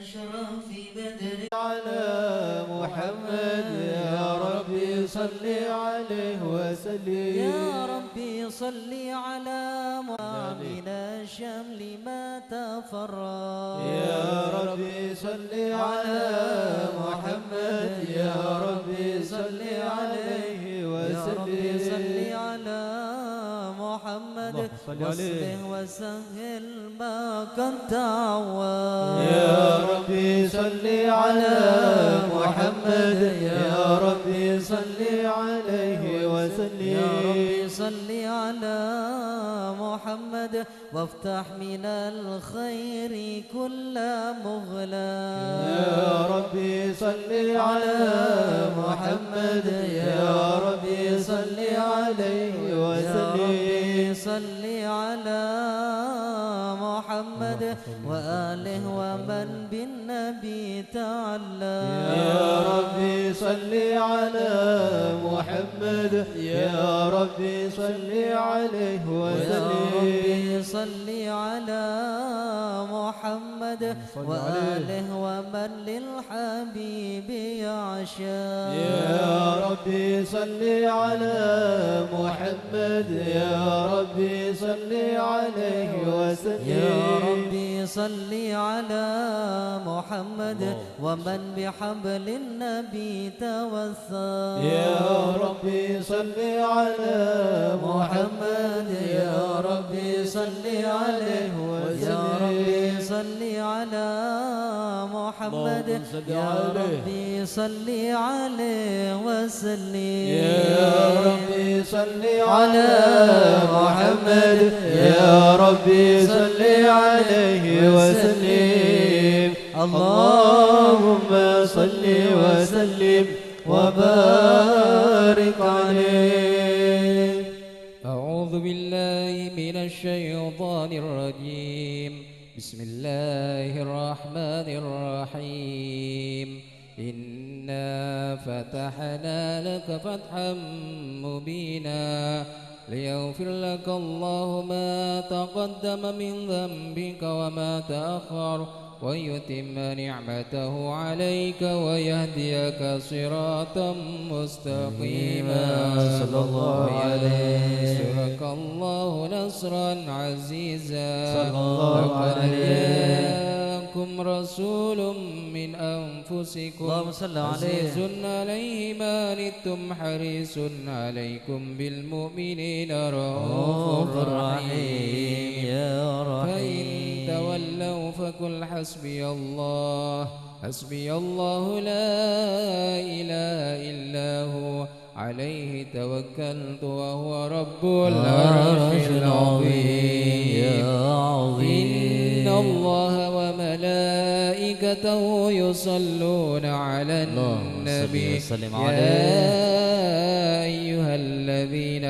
أشرف بدر على محمد يا ربي صل عليه وسلم يا ربي صل على من الشمل ما تفرق يا ربي صل على محمد يا ربي صل عليه وسلم يا ربي صل على محمد واصلح وسهل ما كنت عوام يا ربي صل على محمد يا ربي صل عليه وسلم يا ربي صل على محمد وافتح من الخير كل مغلاق يا ربي صل على محمد يا ربي صل عليه وسلم يا ربي صل على محمد وآله ومن بالنبي تعلى يا ربي صل على محمد يا ربي صل عليه يا وسلم ربي صل على محمد وآله ومن للحبيب يعشى يا ربي صل على محمد يا ربي صل عليه وسلم يا ربي صل على محمد ومن بحبل النبي توثى يا ربي صل على محمد يا ربي صل عليه يا ربي وسلم صل على محمد اللهم صل يا عليه. ربي صل عليه وسلم يا ربي صل على محمد يا ربي صل عليه وسلم اللهم صل وسلم وبارك عليه. أعوذ بالله من الشيطان الرجيم بسم الله الرحمن الرحيم إنا فتحنا لك فتحا مبينا ليغفر لك الله ما تقدم من ذنبك وما تأخر ويتم نعمته عليك ويهديك صراطا مستقيما صلى الله عليه ينصرك الله نصرا عزيزا صلى الله لقد عليه. جاءكم رسول من أنفسكم اللهم صل عليه. عزيز عليه ما عنتم حريص عليكم بالمؤمنين رؤوف رحيم يا فإن رحيم تولوا فقل حسبي الله حسبي الله لا إله إلا هو عليه توكلت وهو رب العرش العظيم يا عظيم إن الله وملائكته يصلون على النبي وسلم يا عليه. أيها الذين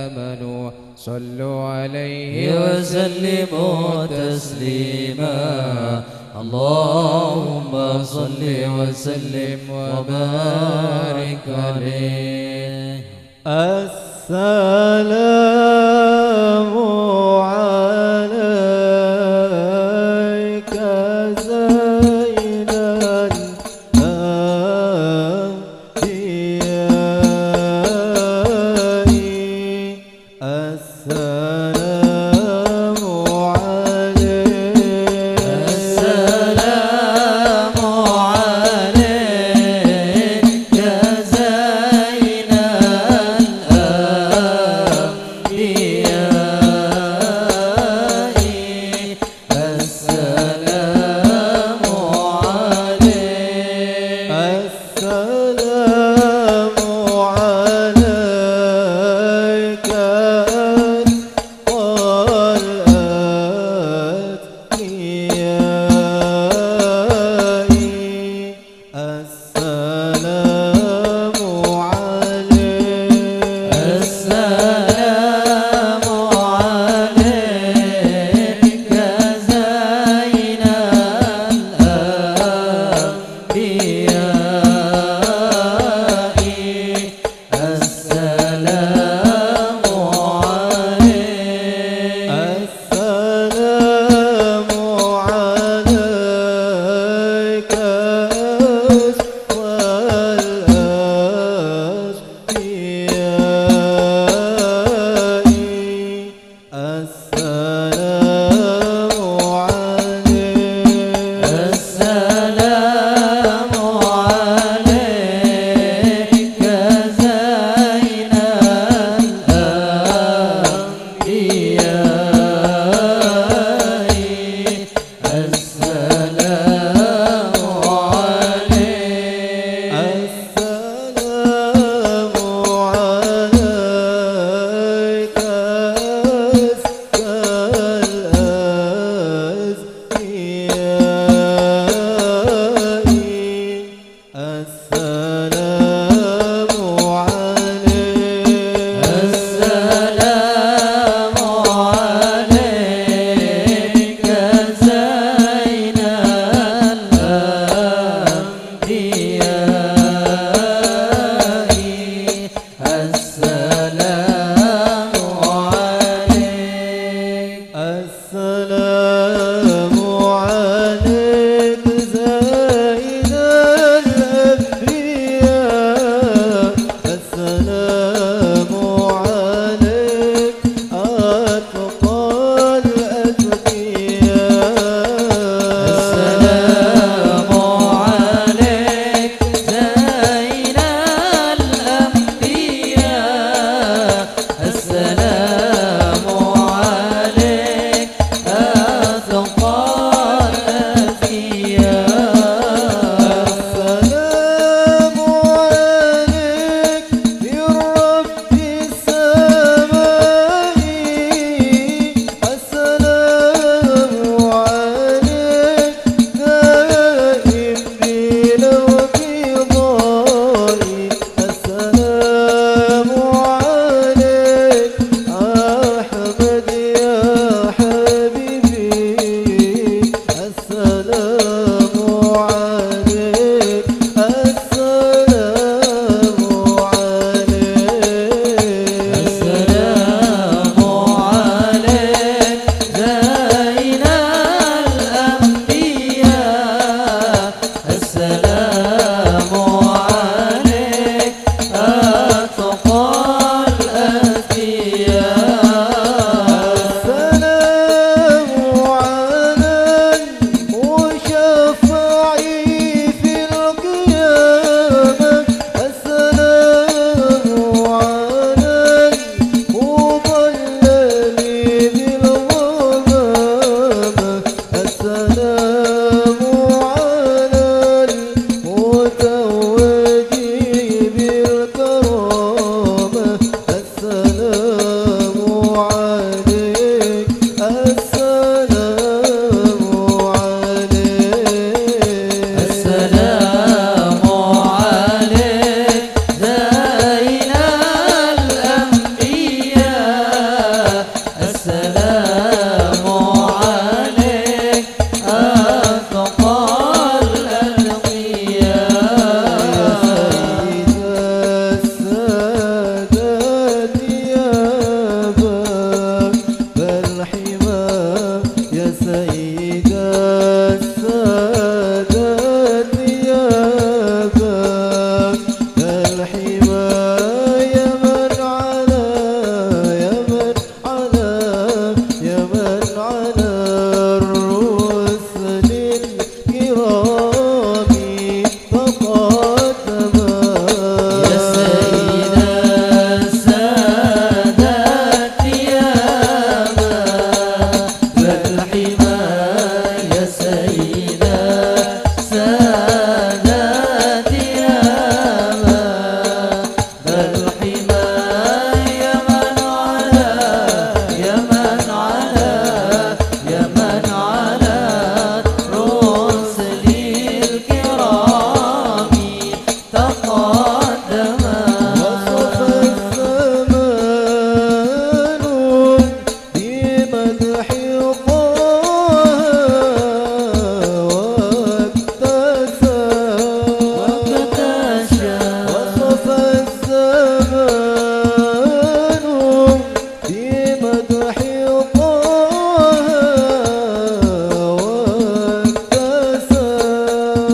آمنوا صلوا عليه وسلموا تسليما اللهم صل وسلم وبارك عليه. السلام عليك زين الأنبياء السلام عليك السلام عليك يا زين الأنبياء السلام عليك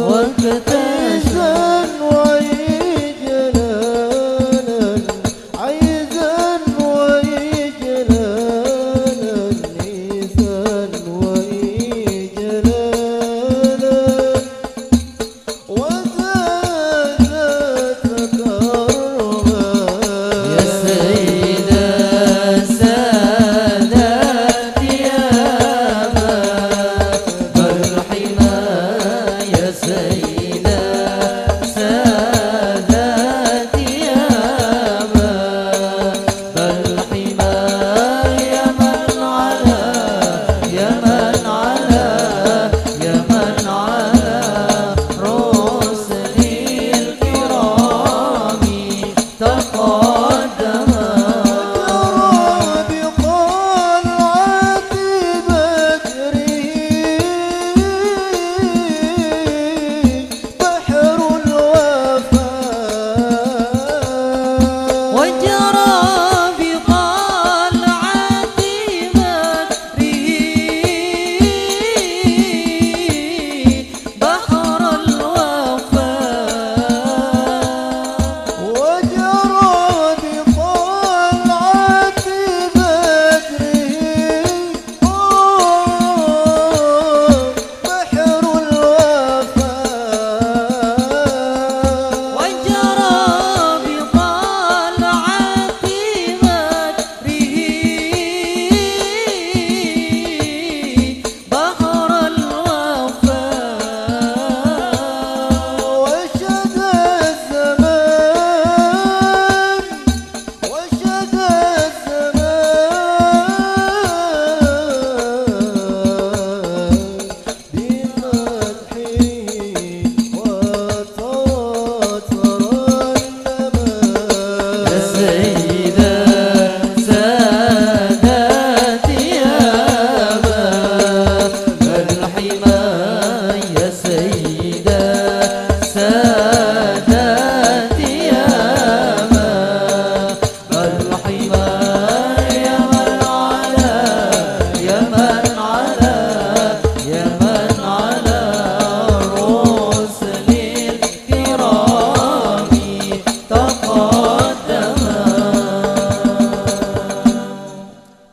واكتشف سيدا ساداتي يا باب الحمى يا من على يا من على يا من على رسل الكرام تقدم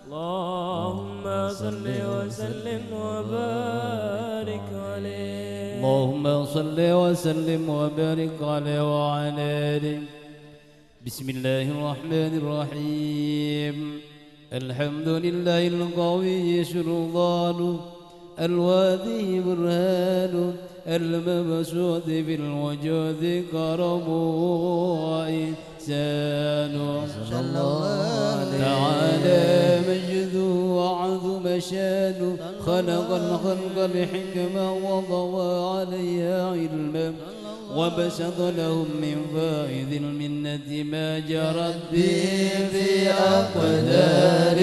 اللهم صل وسلم وبارك عليه وعلى آله. بسم الله الرحمن الرحيم. الحمد لله القوي سلطانه الوادي برهان المبسوط في الوجود كرمه وإحسانه تعالى مجده وعظم شانه خلق الخلق لحكمة وضوى عليها علما وبسط لهم من فائض المنة ما جرت به في أقداره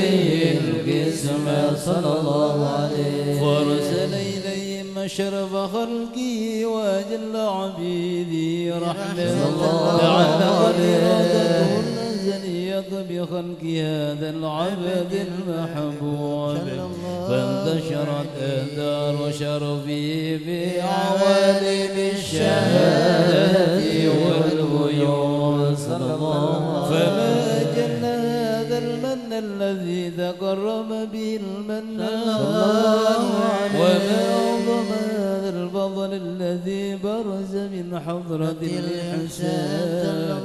القسمة صلى الله عليه وارسل إليهم أشرف خلقه وأجل عبيده رحمة تعلق إرادته الأزلية بخلق هذا العبد المحبوب فانتشرت آثار شرفه في عوالم الشهادة والبيوت صلى الله عليه فما جل هذا المن الذي تكرم به المنان وما أعظم هذا الفضل الذي برز من حضرة الإحسان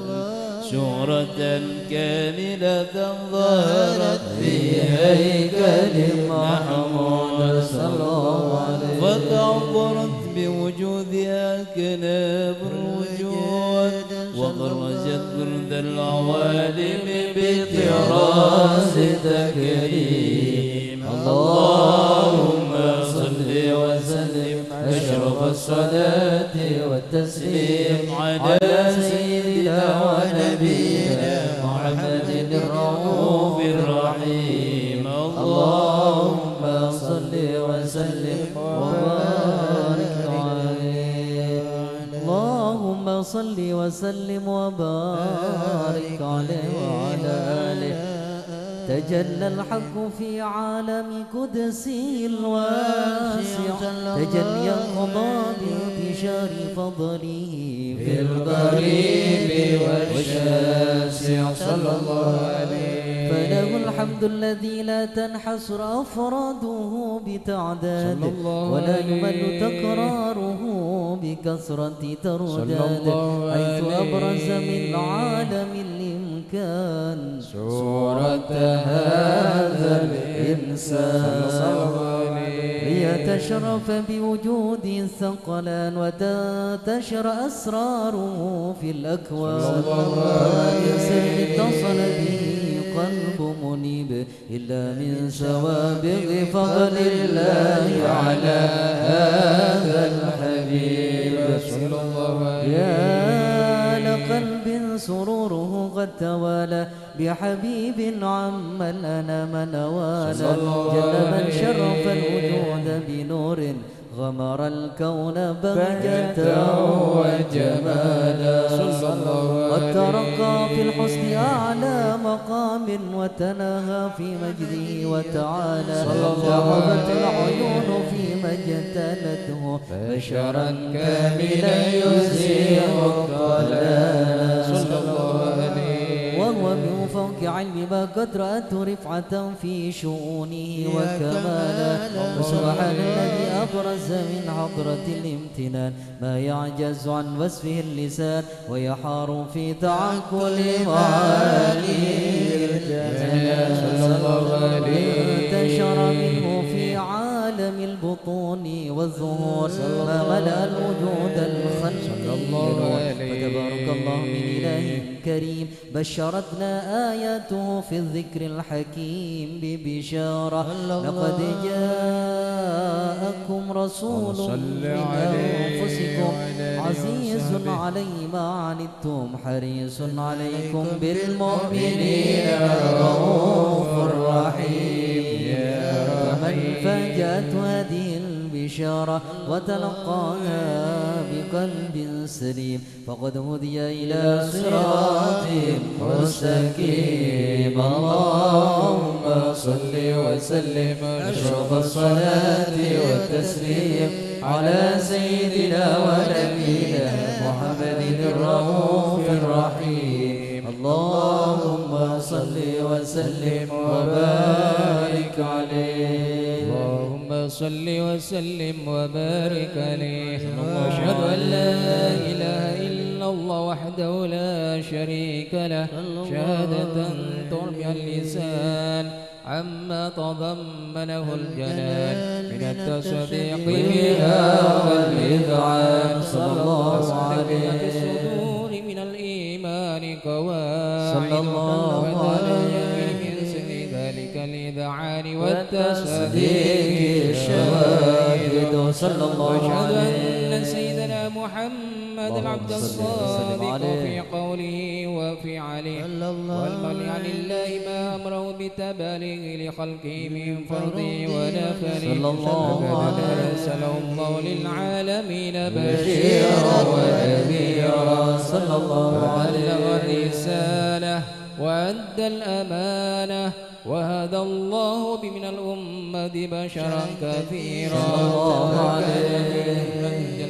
شهرة كاملة ظهرت في هيكل محمود صلى الله عليه فتعبرت بوجودها كناب الوجود وخرجت برد العوالم بطراز تكريم اللهم صل وسلم أشرف الصلاة والتسليم على سيدنا ونبينا محمد الرؤوف الرحيم اللهم صل وسلم وبارك عليه اللهم صل وسلم وبارك عليه وعلى آله تجلى الحق في عالم قدسه الواسع تجليا قضى بانتشار فضله في القريب والشاسع صلى الله عليه فله الحمد الذي لا تنحصر أفراده بتعداد ولا يمل تكراره بكثرة ترداد حيث أبرز من عالم الإمكان صورة هذا الإنسان ليتشرف بوجود الثقلان وتنتشر أسراره في الأكوان يسر اتصل به قلب منيب إلا من سوابغ فضل الله على هذا الحبيب صلى الله عليه. يا لقلب سروره قد توالى بحبيب عم الأنام نوالا جل من شرف الوجود بنور غمر الكون بهجة وجمالا قد ترقى في الحسن أعلى مقام وتناهى في مجده وتعالى ذهبت العيون فيما اجتلته بشرا كاملا يزيح الضلال صلى الله عليه. وهو من فوق علم ما قد رأته رفعة في شؤونه وكمالا وسبحان الذي أبرز من حضرة الامتنان ما يعجز عن وصفه اللسان ويحار في تعقل معانيه الجلال صلى الله عليه. انتشر منه في عالم البطون والظهور ما ملأ الوجود الخلق فتبارك الله من إله كريم بشرتنا آياته في الذكر الحكيم ببشارة لقد جاءكم رسول من أنفسكم عزيز عليه ما عنتم حريص عليكم بالمؤمنين رؤوف رحيم. فمن فاجأت هذه البشارة وتلقاها بقلب سليم فقد هدي إلى صراط مستقيم. اللهم صل وسلم أشرف الصلاة والتسليم على سيدنا ونبينا محمد الرؤوف الرحيم. اللهم صل وسلم وبارك عليه. اللهم صل وسلم وبارك عليه. واشهد ان لا اله الا الله وحده لا شريك له شهادة ترمي اللسان عما تضمنه الجلال من التصديق بها والإذعان صلى الله عليه. في الصدور من الإيمان قواعد صلى الله عليه. من سر ذلك الإذعان والتصديق الشواهد صلى الله واشهد عليه. أن سيدنا محمد العبد الصادق في قوله وفعله والمرء عن الله ما أمره بتباليغ لخلقه من فرضه ونفله صلى الله عليه. أرسله الله للعالمين بشيرا ونذيرا صلى الله عليه. وبلغ الرسالة وأدى الأمانة وهدى الله بمن الأمة بشرا كثيرا صلى الله عليه.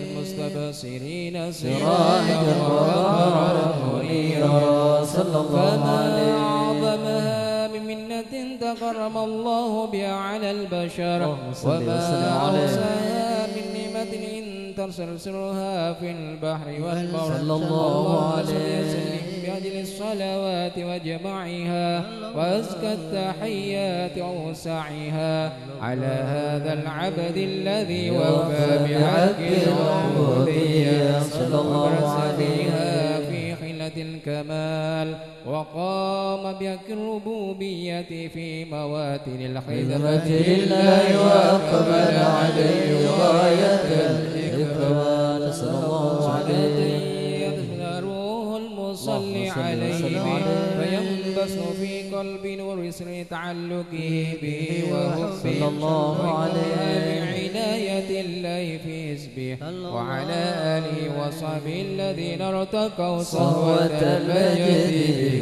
المستبصرين سراجا وقمرا منيرا صلى الله فما عليه. أعظمها من منة تكرم الله بها على البشر اللهم صل وسلم وما عليه. أوسعها من نعمة إن ترسلها في البحر والبر صلى الله عليه. وسلم بأجل الصلوات وجمعها وأزكى التحيات وأوسعها على هذا العبد الذي وفى بحق العبودية صلى الله عليه. في خلة الكمال وقام بحق الربوبية في مواتن الخدمة لله وأقبل عليه غاية الإكرام صلى الله عليه. صل عليه فينبس في قلب نور سر تعلقه به وحبه صلى الله عليه. بعناية الله في حزبه وعلى آله وصحبه الذين ارتقوا صهوة المجد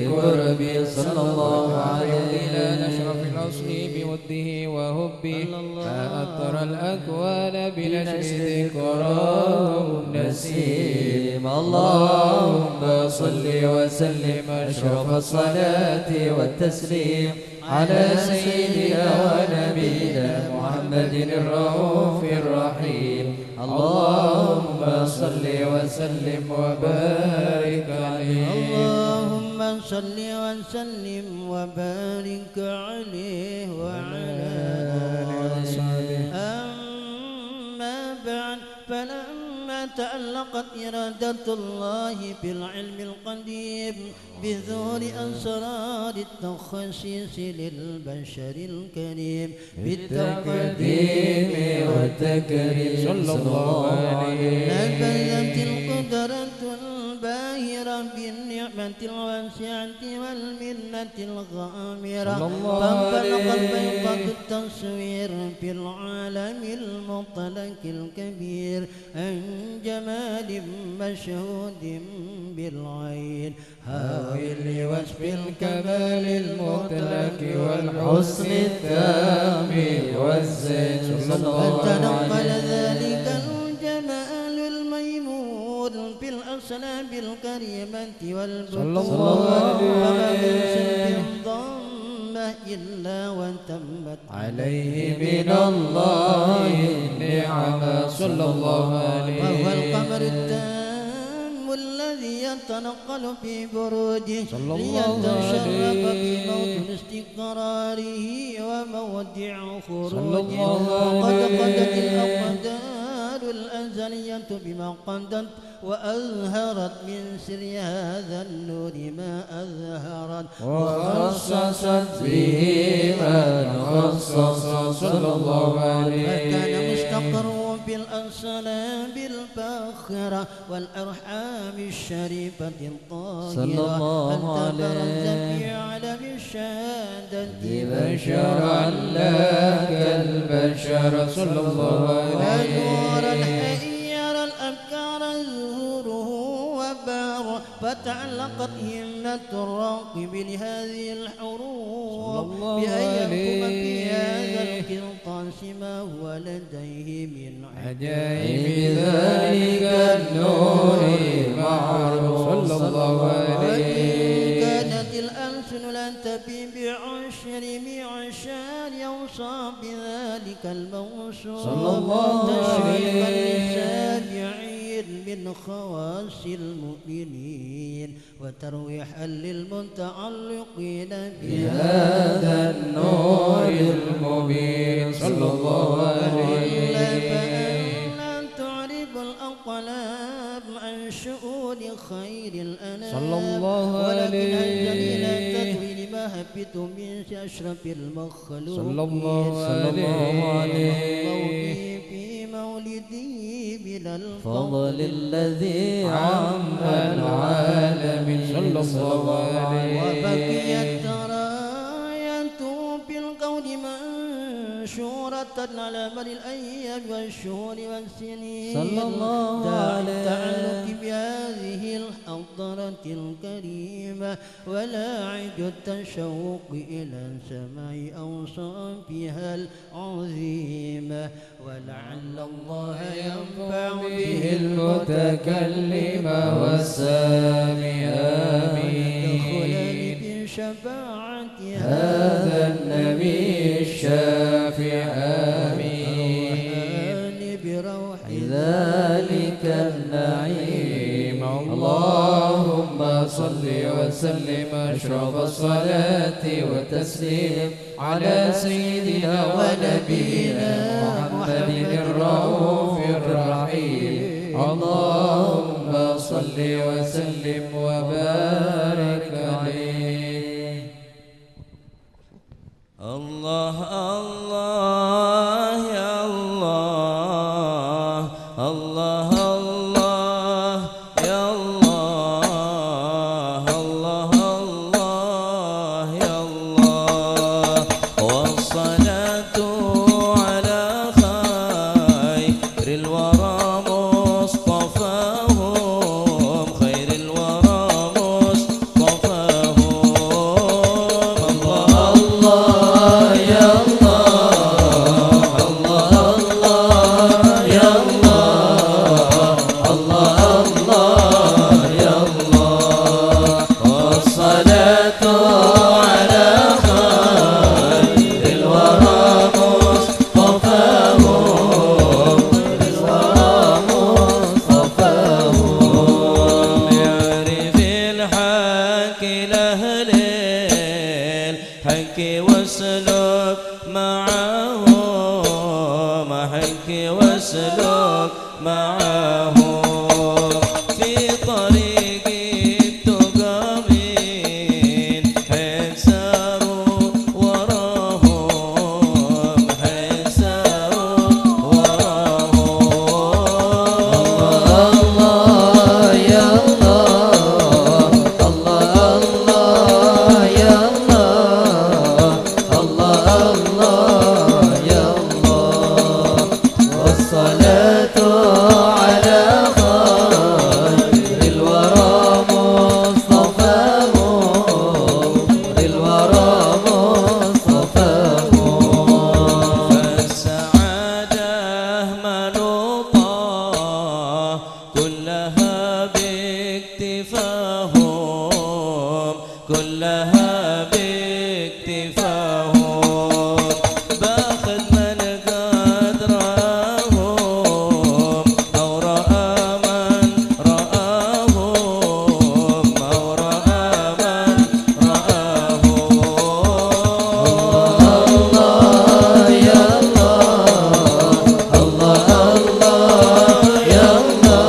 بقربه صلى الله عليه. إلى نشرف الأصل بوده وهبه ما أثر الأكوان بنشر ذكراه نسيم. اللهم صل وسلم أشرف الصلاة والتسليم على سيدنا ونبينا محمد الرؤوف الرحيم. اللهم صل وسلم وبارك عليه. اللهم صل وسلم وبارك عليه وعلى آله تعلقت إرادة الله بالعلم القديم بظهور أسرار التخصيص للبشر الكريم بالتقديم والتكريم صلى الله عليه. نبذت القدرة الباهرة بالنعمة الواسعة والمنة الغامرة فانطلقت بيضة التصوير في العالم المطلق الكبير عن جمال مشهود بالعين هاوي لوصف الكمال المطلق والحسن التام والزين فتنقل ذلك الجمال الميمون في الأصلاب الكريمة والبطون وما من سلب ضمة إلا وتمت عليه من الله النعمة صلى الله عليه. وهو القمر التام الذي يتنقل في بروجه ليتشرف بموطن استقراره ومودع خروجه وقد قدت الأقدار الأزلية بما قدت وأظهرت من سر هذا النور ما أظهرت وخصصت به من خصص صلى الله عليه. فكان مستقر في الأنصاب الفاخرة والأرحام الشريفة الطاهرة صلى الله أنت برز عليه. في علم الشهادة بشرا لك البشر صلى الله عليه. ونور الحير الأبكار ظهوره وبار فتعلقت همة الراقب لهذه الحروف بأن يكتب في هذا القرطاس ما هو لديه من عجائب ذلك النور معروف صلى الله عليه. كانت الألسن لن تبي بعشر معشار يوصى بذلك الموصوف صلى الله تشريفا عليه. للسابعين من خواص المؤمنين وترويحا للمتعلقين بهذا النور المبين صلى الله عليه. فأن تعرب الأقلام عن شؤون خير الأنام صلى الله ولكن عليه. الجليل تدري لما هبت من أشرف المخلوقين صلى الله عليه. في مولدي من فضل الذي عم العالمين صلى الله عليه. وبقيت راية بالقول منشورة على مر الأيام والشهور والسنين صلى الله عليه. التعلق بهذه الحضرة الكريمة ولاعج التشوق إلى سماع أوصافها العظيمة ولعل الله ينفع به المتكلم والسامع آمين. بشفاعة هذا النبي الشافع آمين. بروح ذلك النعيم. اللهم صل وسلم أشرف الصلاة والتسليم على سيدنا ونبينا محمد الرؤوف الرحيم. اللهم صل وسلم وبارك عليه. الله الله يا الله الله الله يا الله الله الله يا الله والصلاة على خير الورى مصطفاهم خير الورى مصطفاهم كلها باكتفاهم كلها باكتفاهم باخذ من قد رآهم أو رأى من رآهم أو رأى من رآهم الله يا الله الله الله يا الله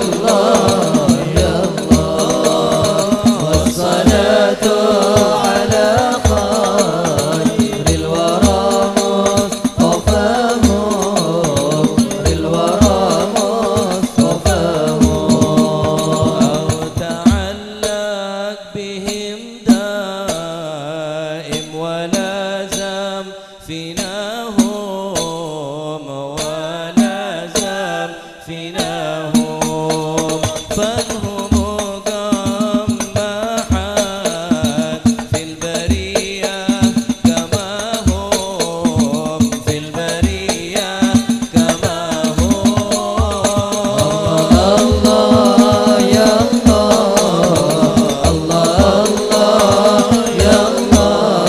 الله يا الله والصلاة على خير الورى مصطفاهم الورى مصطفاهم أو تعلق بهم دائم ولازم فيناهم ولازم فيناهم فانهم قمحات في البرية كما هم في البرية كما هم الله يا الله الله الله يا الله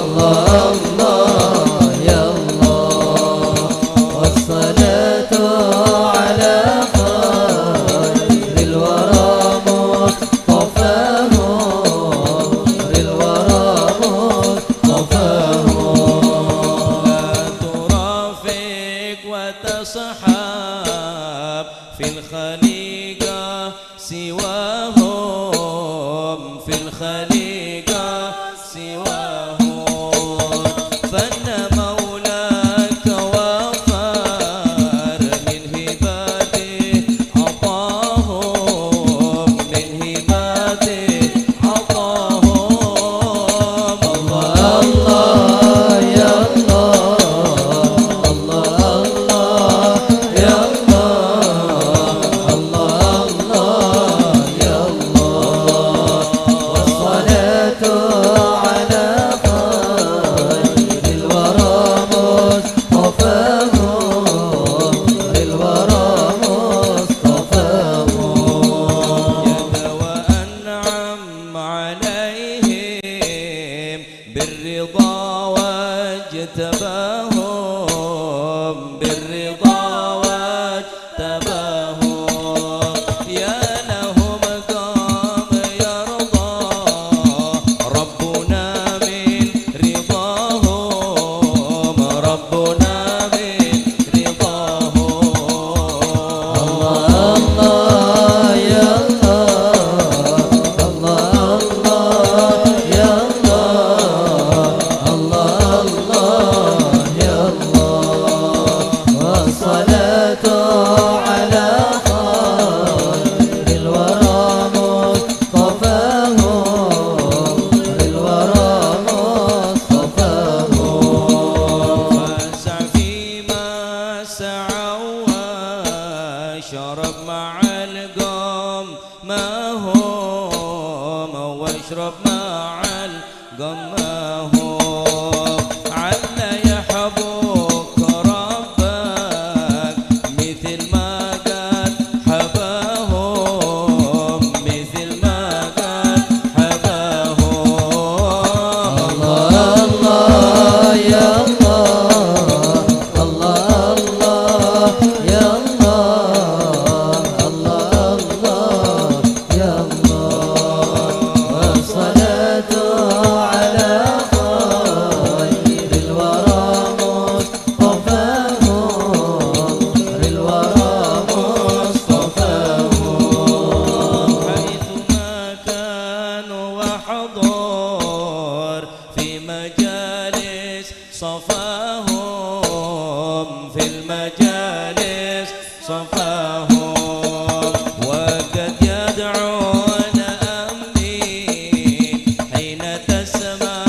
الله الله يا الله والصلاة على خير الورى مصطفاهم الورى مصطفاهم لا ترافق وتصحاب في الخليقة سواهم في الخليقة سواهم فن مولاك وفار من هباته عطاهم من هباته عطاهم الله الله يا الله الله الله يا الله الله الله يا الله والصلاة على خير الورى مصطفاهم الورى مصطفاهم يدوى أنعم عليهم بالرضا واجتباهم بالرضا واجتباهم يا لهم قام يرضى ربنا من رضاهم ربنا من رضاهم الله الله يا الله الله الله يا الله الله الله يا الله والصلاة على خير الورى مصطفاهم الورى مصطفاهم فاسع فيما سعوا واشرب مع القوم ما هم واشرب مع القوم ما هم عل يحبوك ربك مثل ما قد حباهم مثل ما قد حباهم الله الله يا الله الله الله يا الله الله الله يا الله والصلاة على خير الورى مصطفاهم الورى مصطفاهم حيثما كانوا وحضور في مجالس صفاهم في المجالس صفاهم وقد يدعون أمين حين تسمع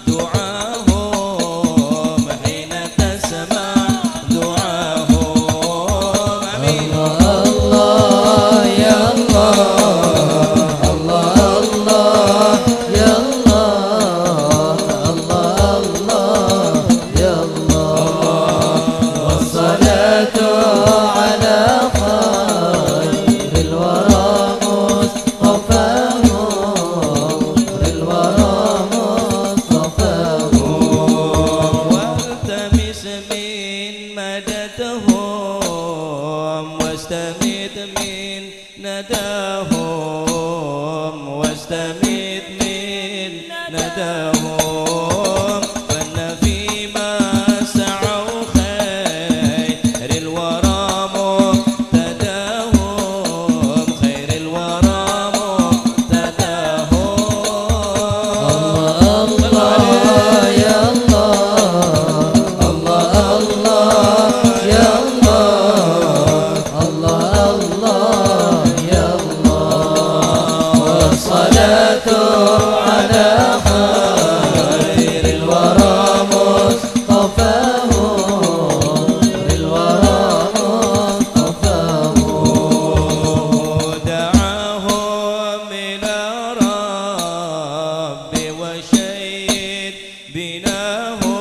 دعاهم حين تسمع دعاهم أمين الله يا الله الله الله يا الله الله الله يا الله والصلاة واستمد من نداهم واستمد من نداهم فإن فيما سعوا خير الورى مقتداهم خير الورى مقتداهم الله يا الله الله الله يا الله الله الله يا الله والصلاة على خير الورى مصطفاهم الورى مصطفاهم دعاهم إلى رب وشيد بناهم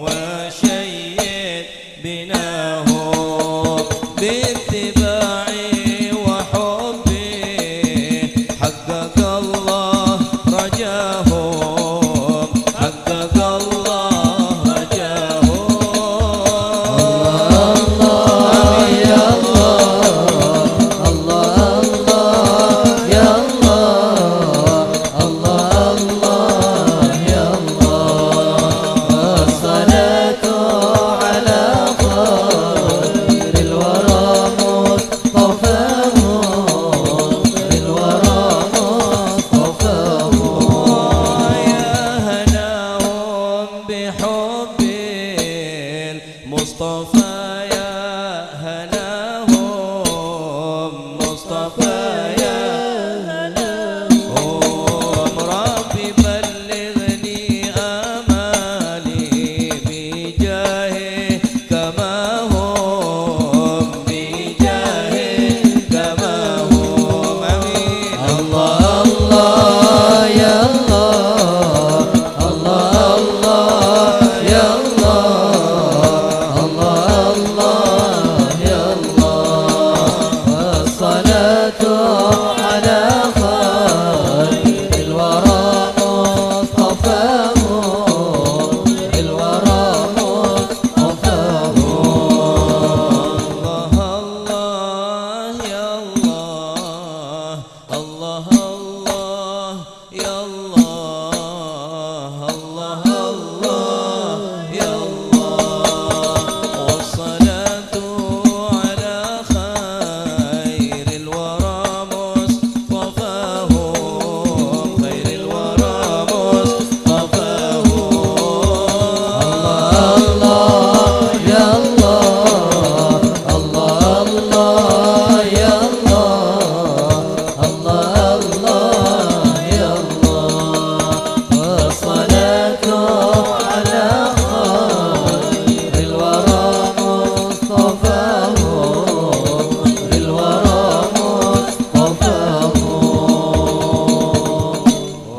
وشيد بناهم باتباعي وحبي حقق الله رجاهم حقق الله رجاهم الله يا الله الله الله يا الله الله الله يا الله الصلاة على خير الورى مصطفاهم الورى مصطفاهم يا هناهم بحب المصطفى يا هناهم مصطفى يا هناهم ربي بلغني آمالي بجاهه كما هم بجاهه كما هم آمين الله الله يا الله الله الله يا الله الله الله يا الله الصلاة على خير الورى مصطفاهم الورى مصطفاهم الله الله يا الله الله الله يا الله الله الله يا الله والصلاة على خير الورى مصطفاهم خير الورى مصطفاهم الله يا الله الله الله يا الله الله الله يا الله والصلاة على خير الورى مصطفاهم الورى مصطفاهم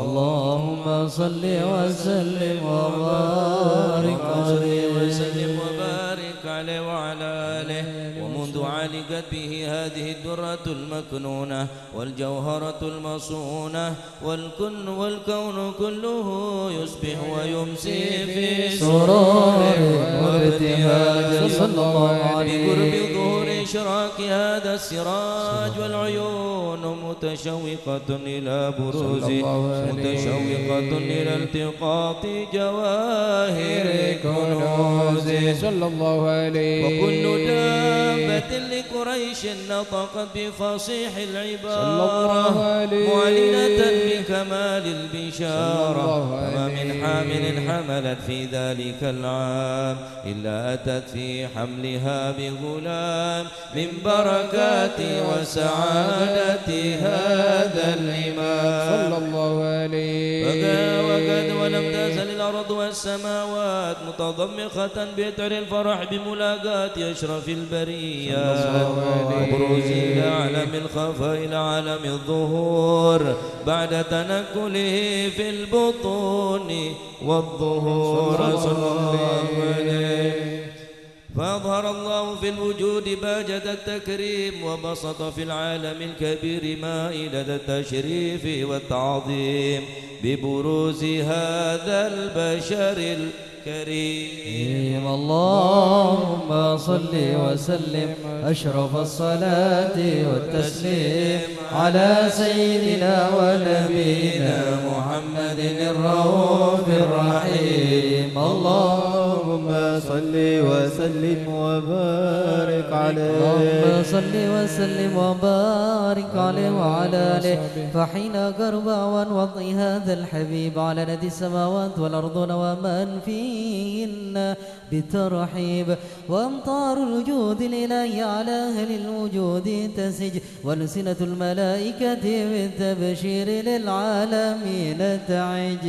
اللهم صل وسلم وبارك عليه وسلم وبارك عليه وعلى آله ومنذ علقت به هذه الدرة المكنونة والجوهرة المصونة والكون كله يصبح ويمسي في سرور وابتهاج صلى الله عليه بقرب ظهور إشراك هذا السراج والعيون متشوقة إلى بروزه متشوقة إلى التقاط جواهر كنوزه صلى الله عليه وكل دابة لقريش نطقت بفصيح صلى الله العبارة عليه معلنة بكمال البشارة صلى الله وما من عليه حامل حملت في ذلك العام إلا أتت في حملها بغلام من بركات وسعادة هذا الإمام صلى الله عليه وقد ولم تزل الأرض والسماوات متضمخة بتر الفرح بملاقاة أشرف البريات وبروز إلى عالم الخفاء إلى عالم الظهور بعد تنكله في البطون والظهور صلى الله عليه فأظهر الله في الوجود باجة التكريم وبسط في العالم الكبير مائدة التشريف والتعظيم ببروز هذا البشر الكريم. اللهم صل وسلم أشرف الصلاة والتسليم على سيدنا ونبينا محمد الرؤوف الرحيم. اللهم صل وسلم وبارك عليه. اللهم صل وسلم وبارك عليه وعلى آله. فحين قرب وضع هذا الحبيب على ندي السماوات والأرض ومن فيهن بترحيب، وأمطار الوجود الإلهي على أهل الوجود تسج، والسنة الملائكة بالتبشير للعالمين تعج.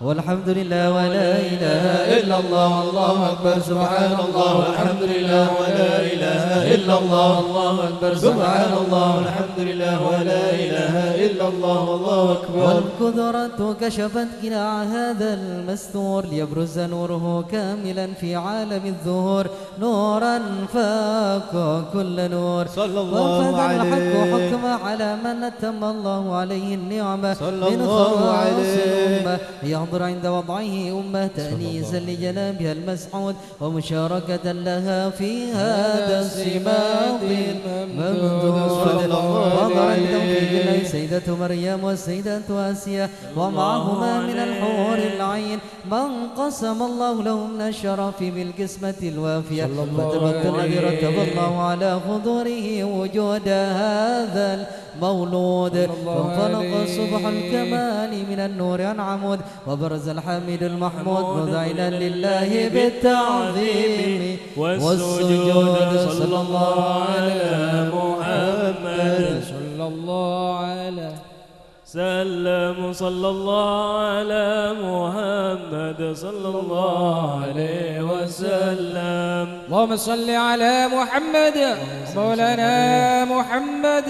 والحمد لله ولا إله إلا الله، الله أكبر سبحان الله والحمد لله ولا إله إلا الله، الله أكبر سبحان الله والحمد لله ولا إله إلا الله، الله أكبر. والقدرة كشفت قناع هذا المستور ليبرز نوره كاملا في عالم الظهور، نورا فاق كل نور. صلى الله عليه. الحق حكم على من أتم الله عليه النعمة صلى من الله خواص عليه. الأمة، يحضر عند وضعه أمة تأنيسا لجنابها المسعود ومشاركة لها في هذا السماط الممدود. وضع التوفيق الله سيدة مريم والسيدة آسيا ومعهما من الحور العين من قسم الله لهم الشرف بالقسمة الوافية، فتبقى الذي رتب الله على حضوره وجود هذا المولود. فانفلق صبح الكمال من النور عن عمود، وبرز الحميد المحمود مذعنا لله بالتعظيم والسجود. صلى الله على محمد صلى الله عليه سلم. صلى الله على محمد صلى الله عليه وسلم. اللهم صل على محمد مولانا محمد.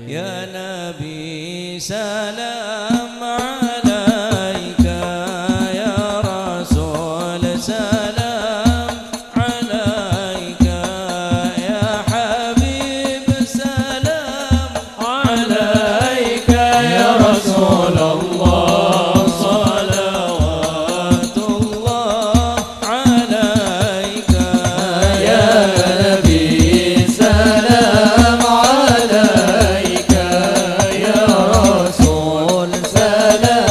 يا نبي سلام عليك، يا رسول سلام عليك، يا حبيب سلام عليك، يا رسول الله صلوات الله عليك، يا نبي سلام عليك، يا رسول سلام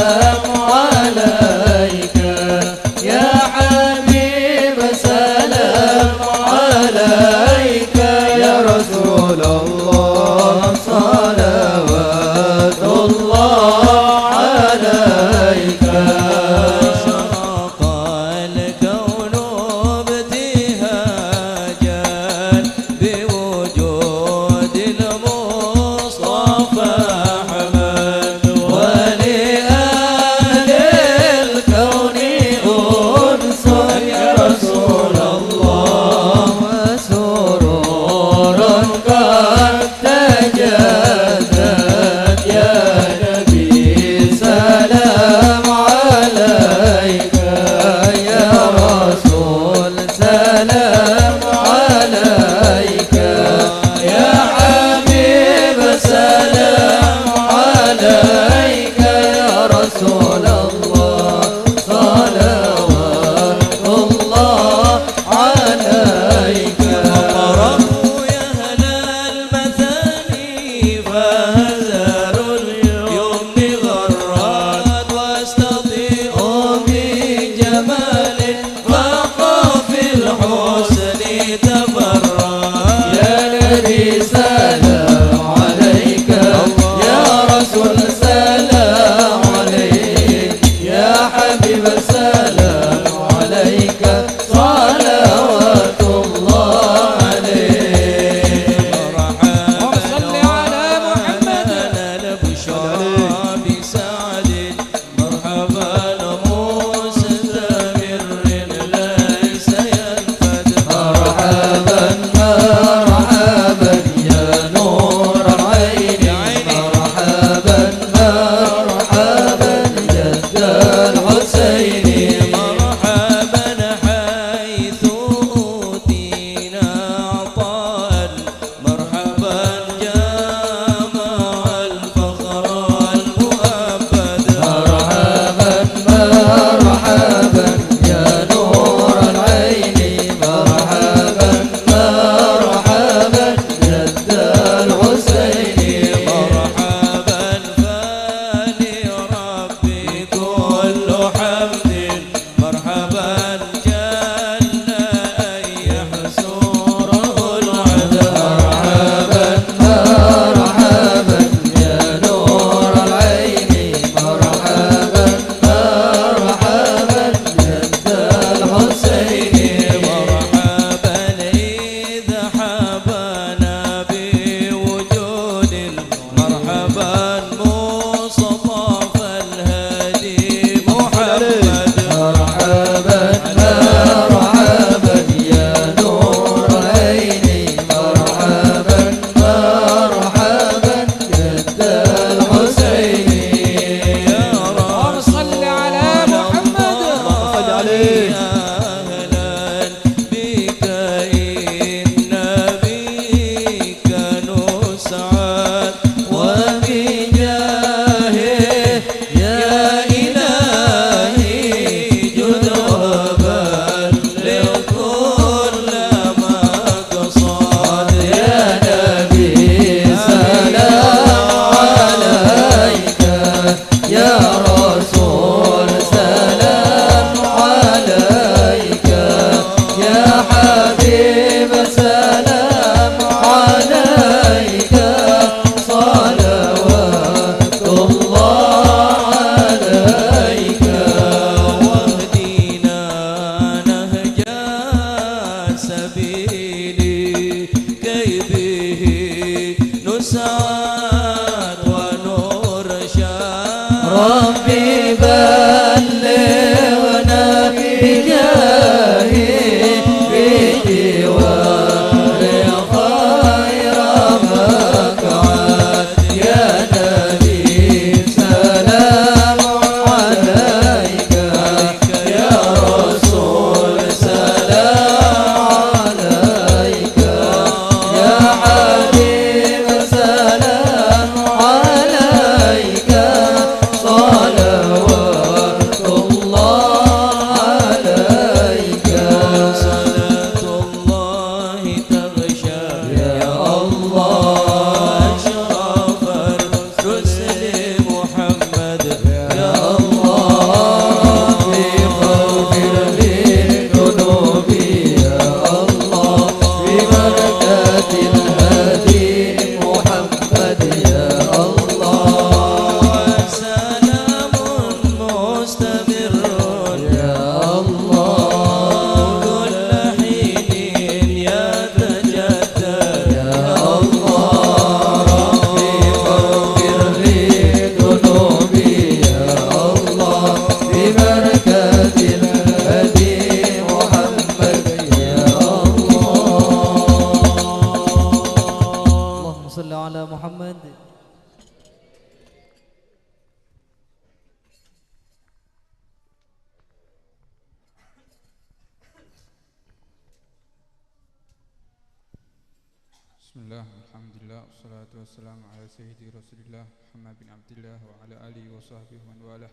Bismillah, alhamdulillah, wassalatu wassalamu ala sayyidi rasulillah Muhammad bin Abdillah wa ala alihi wa sahbihi man walah.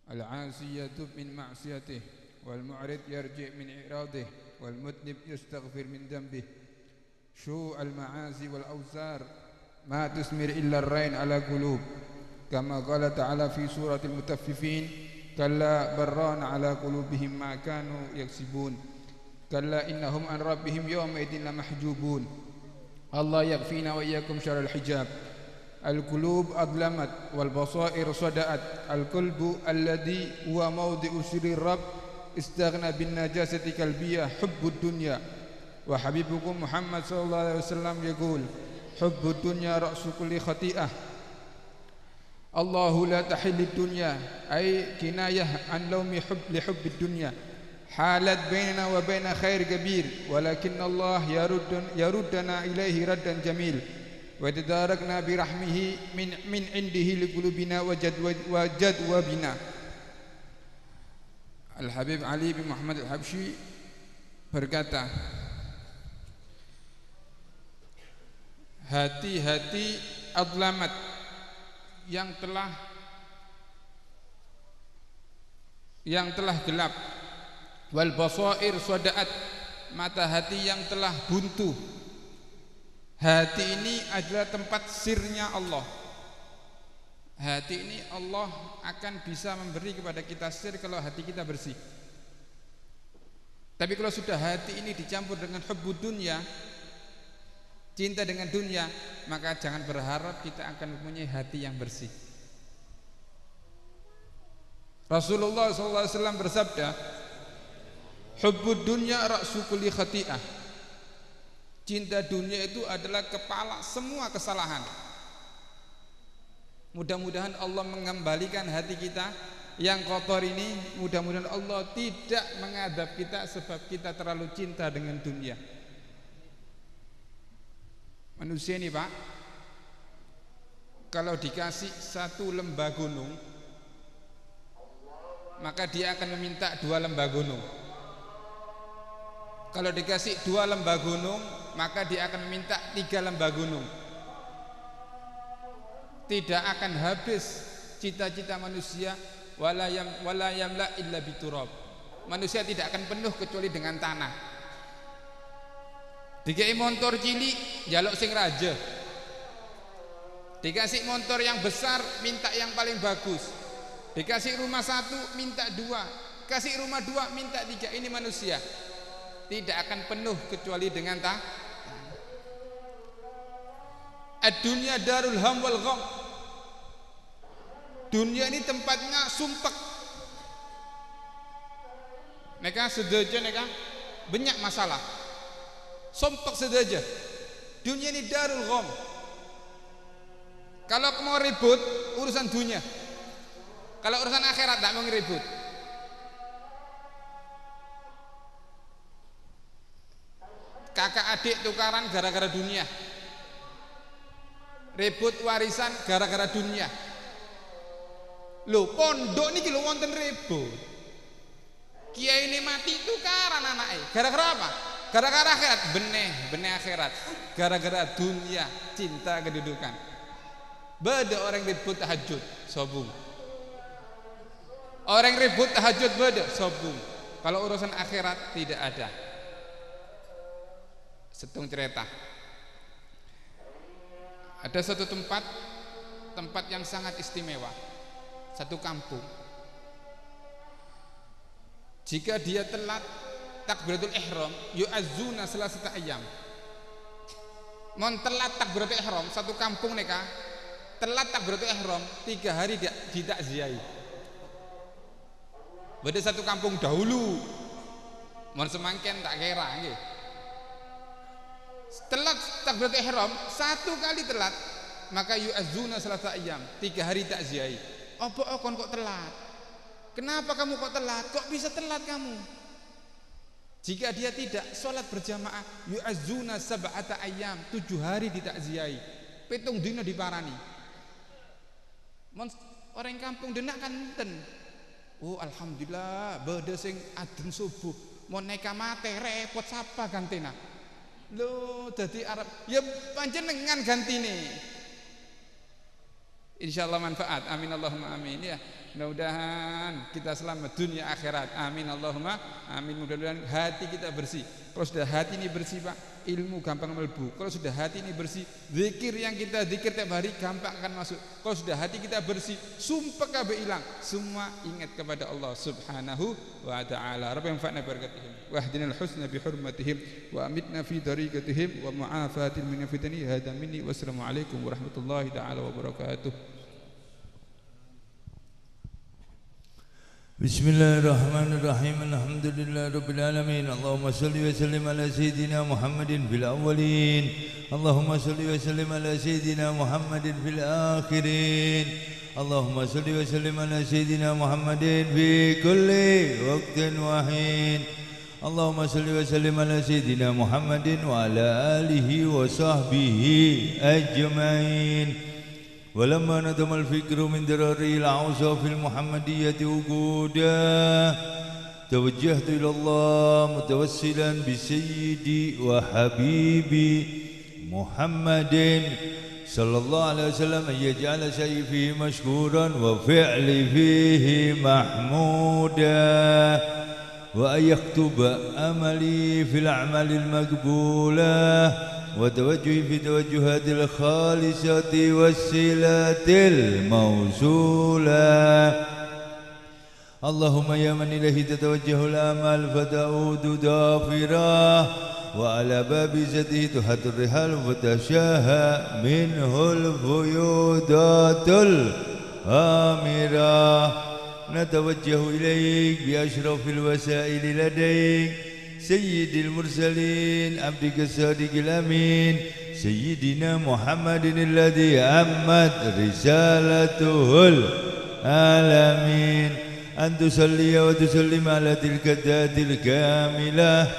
Al-'asiyatu min ma'siyatih wal mu'rid yarji' min i'radih wal mudnib yastaghfir min dhanbih. Shu al-ma'asi wal awzar ma tusmir illa ar-rain ala qulub kama qala ta'ala fi suratil mutaffifin kalla barrana ala qulubihim ma kanu yaksibun. Kalla innahum an rabbihim yawma idin lamahjubun. Allah yakfina wa iyyakum syarral hijab. Al-qulub adlamat wal basair sada'at. Al-qalbu alladhi huwa mawdi'u sirri rabb istaghna bin najasati kalbiyah hubbud dunya. Wa habibukum Muhammad sallallahu alaihi wasallam yaqul hubbud dunya ra'su kulli khati'ah. Allahu la tahillid dunya ay kinayah an lawmi li hubbid dunya. حالت بيننا وبين خير كبير ولكن الله يردنا إليه ردا جميل وتداركنا برحمه من عنده لقلوبنا وجدوبنا. Al-Habib Ali bin Muhammad Al-Habsyi berkata, hati-hati adlamat yang telah gelap, wal basair sada'at, mata hati yang telah buntu. Hati ini adalah tempat sirnya Allah. Hati ini Allah akan bisa memberi kepada kita sir kalau hati kita bersih. Tapi kalau sudah hati ini dicampur dengan hubbud dunya, cinta dengan dunia, maka jangan berharap kita akan mempunyai hati yang bersih. Rasulullah SAW bersabda, hubbud dunya ra'su kulli khati'ah. Cinta dunia itu adalah kepala semua kesalahan. Mudah-mudahan Allah mengembalikan hati kita yang kotor ini. Mudah-mudahan Allah tidak mengadab kita sebab kita terlalu cinta dengan dunia. Manusia ini Pak, kalau dikasih satu lembah gunung, maka dia akan meminta 2 lembah gunung. Kalau dikasih 2 lembah gunung, maka dia akan meminta 3 lembah gunung. Tidak akan habis cita-cita manusia, wala yamla illa biturab. Manusia tidak akan penuh kecuali dengan tanah. Dikasih motor cilik, jaluk sing raja. Dikasih motor yang besar, minta yang paling bagus. Dikasih rumah 1, minta 2. Kasih rumah 2, minta 3. Ini manusia tidak akan penuh kecuali dengan ad-dunya darul ham wal gham. Dunia ini tempatnya sumpek. Neka sedaja neka banyak masalah. Sumpek sedaja. Dunia ini darul gham. Kalau mau ribut urusan dunia. Kalau urusan akhirat tak mau ribut. kakak adik tukaran gara-gara dunia, ribut warisan gara-gara dunia. Lho pondok niki lho wonten ribut, kiai ini mati tukaran anake gara-gara apa? Gara-gara akhirat, benih akhirat, gara-gara dunia, cinta kedudukan. Beda orang ribut tahajud, sobung. Orang ribut tahajud beda, sobung. Kalau urusan akhirat tidak ada. Setung cerita. Ada satu tempat yang sangat istimewa, satu kampung. Jika dia telat takbiratul ihram, yu'azzuna salasata ayyam. Mon telat takbiratul ihram, satu kampung neka telat takbiratul ihram 3 hari ditakziahi. Beda satu kampung dahulu. Mon semangken tak kira nggih. Telat takbiratul ihram 1 kali telat, maka yu'azzuna salasata ayyam, 3 hari takziahi. Apa kon kok telat? Kenapa kamu kok telat? Kok bisa telat kamu? Jika dia tidak sholat berjamaah, yu'azzuna sab'ata ayyam, 7 hari ditakziahi, 7 dina diparani. Orang kampung denak kan enten. Oh alhamdulillah, beda sing adem subuh, mau neka mate repot sapa gantena. Lo dadi Arab, ya panjenengan gantine. Insyaallah manfaat. Amin Allahumma amin ya. Mudah-mudahan kita selamat dunia akhirat. Amin Allahumma amin. Mudah-mudahan hati kita bersih. Kalau sudah hati ini bersih Pak, ilmu gampang melbu. Kalau sudah hati ini bersih, zikir yang kita zikir tiap hari gampang akan masuk. Kalau sudah hati kita bersih, sumpah kabeh hilang. Semua ingat kepada Allah Subhanahu wa taala. Rabbana anfa'na barakatihim wa ahdina al-husna bi hurmatihim wa amitna fi tariqatihim wa mu'afatin min fitani hadha minni. Wassalamu alaikum warahmatullahi taala wabarakatuh. Bismillahirrahmanirrahim. Alhamdulillahirabbil alamin. Allahumma shalli wa sallim ala sayidina Muhammadin fil awwalin. Allahumma shalli wa sallim ala sayidina Muhammadin fil akhirin. Allahumma shalli wa sallim ala sayidina Muhammadin fi kulli waqtin wa hin. Allahumma shalli wa sallim ala sayidina Muhammadin wa ala alihi wa sahbihi ajma'in. ولما ندم الفكر من دراري العوصاف المحمدية وجودا توجهت إلى الله متوسلا بسيدي وحبيبي محمد صلى الله عليه وسلم أن يجعل شيء فيه مشكورا وفعلي فيه محمودا وأن يكتب أملي في الأعمال المقبولة وتوجهي في توجهات الخالصة والصلات الموصولة. اللهم يا من إليه تتوجه الآمال فتعود ضافرة وعلى باب ذاته تحت الرحال فتشاها منه الفيوضات الآمرة. نتوجه إليك بأشرف الوسائل لديك سيد المرسلين عبدك الصادق الأمين سيدنا محمد الذي عمت رسالته العالمين أن تصلي وتسلم على تلك الذات الكاملة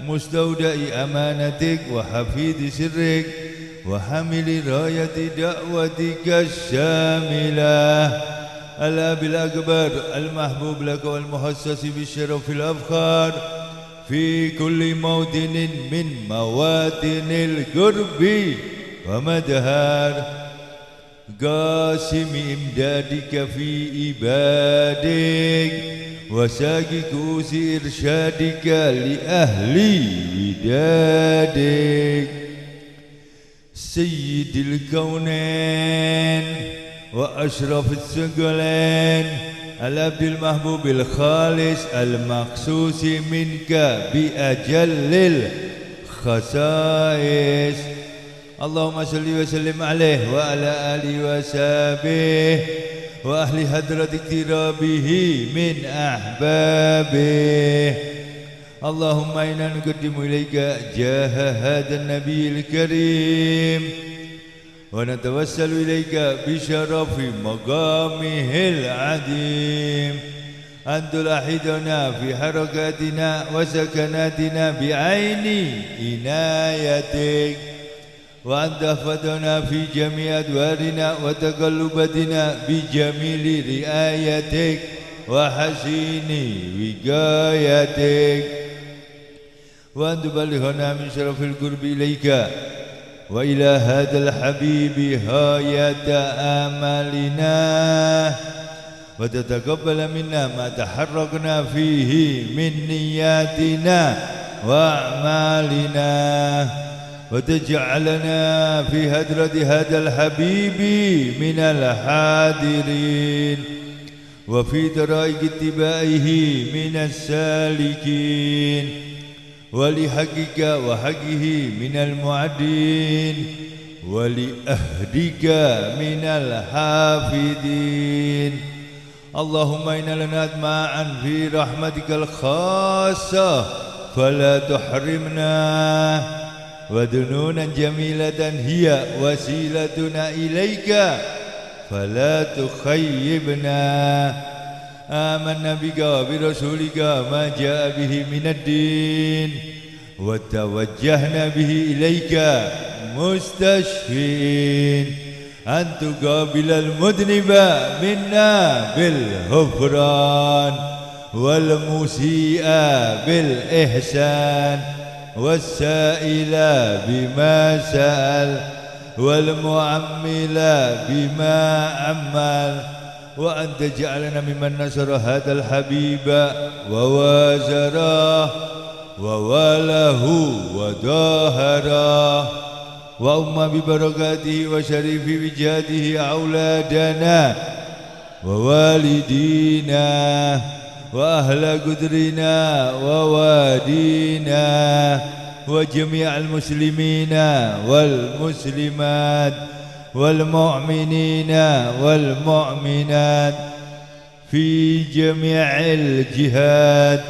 مستودع أمانتك وحفيظ سرك وحامل راية دعوتك الشاملة الأب الأكبر المحبوب لك والمحسس بالشرف الأفخار في كل موطن من مواطن القرب ومدهار قاسم إمدادك في عبادك وساقي كؤوس إرشادك لأهل ودادك سيد الكونين وأشرف الثقلين العبد المحبوب الخالص المخصوص منك بأجل الخصائص. اللهم صل وسلم عليه وعلى آله وصحبه وأهل حضرة اقترابه من أحبابه. اللهم إنا نقدم إليك جاه هذا النبي الكريم ونتوسل إليك بشرف مقامه العظيم أن تلاحظنا في حركاتنا وسكناتنا بعين عنايتك، وأن تحفظنا في جميع أدوارنا وتقلباتنا بجميل رعايتك وحسين وقايتك، وأن تبلغنا من شرف القرب إليك وإلى هذا الحبيب غاية آمالنا، وتتقبل منا ما تحركنا فيه من نياتنا وأعمالنا، وتجعلنا في هدرة هذا الحبيب من الحاضرين، وفي طرائق اتباعه من السالكين، ولحقك وحقه من المعدين، ولأهدك من الحافظين. اللهم إنا لنا أطماعا في رحمتك الخاصة فلا تحرمنا، وذنونا جميلة هي وسيلتنا إليك فلا تخيبنا. آمنا بك وبرسولك ما جاء به من الدين، وتوجهنا به إليك مستشفين أن تقابل المذنب منا بالغفران، والمسيء بالإحسان، والسائل بما سأل، والمعمل بما عمل، وأن تجعلنا ممن نصر هذا الحبيب ووازره وواله وداهره، وأم ببركاته وشريف وجاده أولادنا ووالدينا وأهل قدرنا ووادينا وجميع المسلمين والمسلمات والمؤمنين والمؤمنات في جميع الجهات،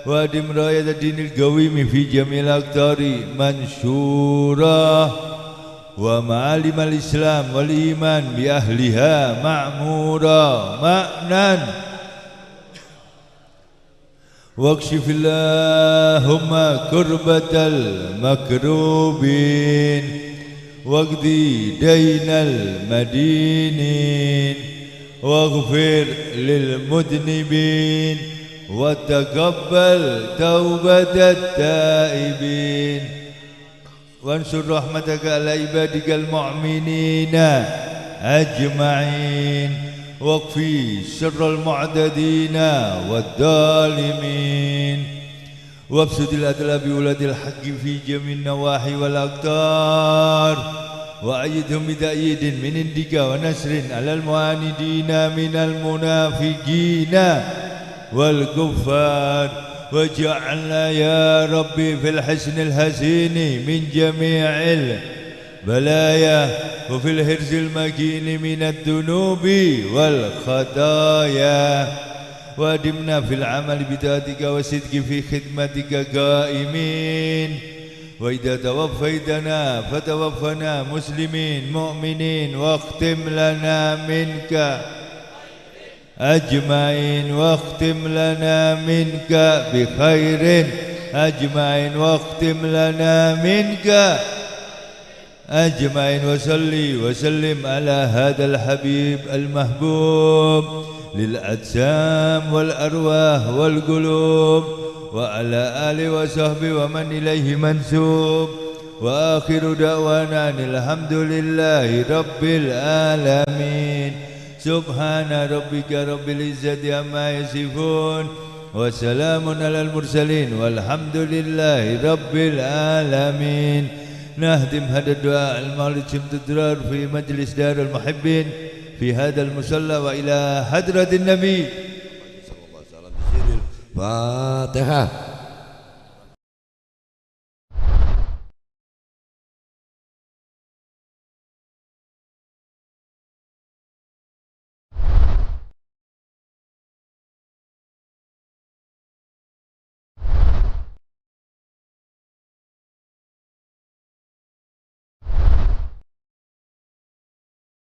وأدم راية الدين القويم في جميع الأقطار منشورة، ومعالم الإسلام والإيمان بأهلها معمورة مأنا، واكشف اللهم كربة المكروبين، واقضي دين المدينين، واغفر للمذنبين، وتقبل توبة التائبين، وانشر رحمتك على عبادك المؤمنين أجمعين، واكفي شر المعتدين والظالمين، وابسط الأدلى بولاد الحق في جميع النواحي والأقطار، وأيدهم بتأييد من عندك ونصر على المعاندين من المنافقين والكفار، واجعلنا يا ربي في الحسن الحسين من جميع البلايا، وفي الحرز المكين من الذنوب والخطايا، وادمنا في العمل بطاعتك والصدق في خدمتك قائمين، وإذا توفيتنا فتوفنا مسلمين مؤمنين، واختم لنا منك أجمعين، واختم لنا منك بخير أجمعين، واختم لنا منك أجمعين، وصلي وسلم على هذا الحبيب المحبوب للأجسام والأرواح والقلوب، وعلى آله وصحبه ومن إليه منسوب، وآخر دعوانا الحمد لله رب العالمين. سبحان ربك رب العزة عما يصفون، وسلام على المرسلين، والحمد لله رب العالمين. نهدم هذا الدعاء المولد شمت الدرار في مجلس دار المحبين في هذا المصلى، وإلى حضرة النبي صلى الله عليه وسلم. الفاتحة.